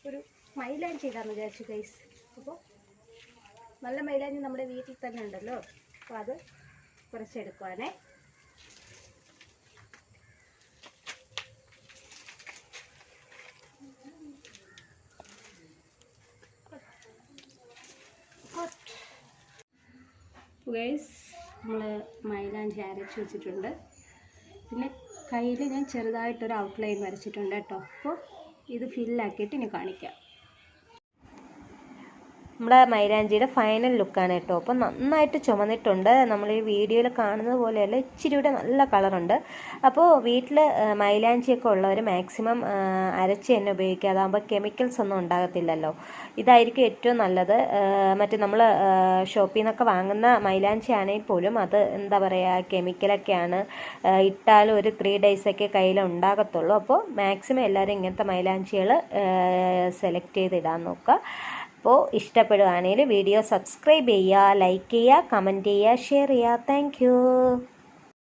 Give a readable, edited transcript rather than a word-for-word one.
ഒരു മൈലാഞ്ചി ഇടാമെന്ന് വിചാരിച്ചു ഗൈസ്. അപ്പോൾ നല്ല മൈലാഞ്ചി നമ്മുടെ വീട്ടിൽ തന്നെ ഉണ്ടല്ലോ, അപ്പോൾ അത് കുറച്ചെടുക്കുവാനേ. ഗൈസ് നമ്മൾ മൈലാഞ്ചി അരച്ച് വെച്ചിട്ടുണ്ട്. പിന്നെ കയ്യിൽ ഞാൻ ചെറുതായിട്ടൊരു ഔട്ട്ലൈൻ വരച്ചിട്ടുണ്ട് കേട്ടോ. അപ്പോൾ ഇത് ഫില്ലാക്കിയിട്ട് ഇനി കാണിക്കാം. നമ്മുടെ മൈലാഞ്ചിയുടെ ഫൈനൽ ലുക്കാണ് കേട്ടോ. അപ്പം നന്നായിട്ട് ചുമന്നിട്ടുണ്ട്. നമ്മൾ ഈ വീഡിയോയിൽ കാണുന്നത് പോലെയല്ല, ഇച്ചിരി കൂടെ നല്ല കളറുണ്ട്. അപ്പോൾ വീട്ടിൽ മൈലാഞ്ചിയൊക്കെ ഉള്ളവർ മാക്സിമം അരച്ച് തന്നെ ഉപയോഗിക്കുക. അതാകുമ്പോൾ കെമിക്കൽസ് ഒന്നും ഉണ്ടാകത്തില്ലല്ലോ. ഇതായിരിക്കും ഏറ്റവും നല്ലത്. മറ്റേ നമ്മൾ ഷോപ്പിൽ നിന്നൊക്കെ വാങ്ങുന്ന മൈലാഞ്ചി ആണെങ്കിൽ പോലും അത് എന്താ പറയുക, കെമിക്കലൊക്കെയാണ്. ഇട്ടാലും ഒരു 3 ഡേയ്സൊക്കെ കയ്യിൽ ഉണ്ടാകത്തുള്ളൂ. അപ്പോൾ മാക്സിമം എല്ലാവരും ഇങ്ങനത്തെ മൈലാഞ്ചികൾ സെലക്ട് ചെയ്തിടാൻ നോക്കുക. അപ്പോൾ ഇഷ്ടപ്പെടുകയാണെങ്കിൽ വീഡിയോ സബ്സ്ക്രൈബ് ചെയ്യുക, ലൈക്ക് ചെയ്യുക, കമൻറ്റ് ചെയ്യുക, ഷെയർ ചെയ്യുക. താങ്ക്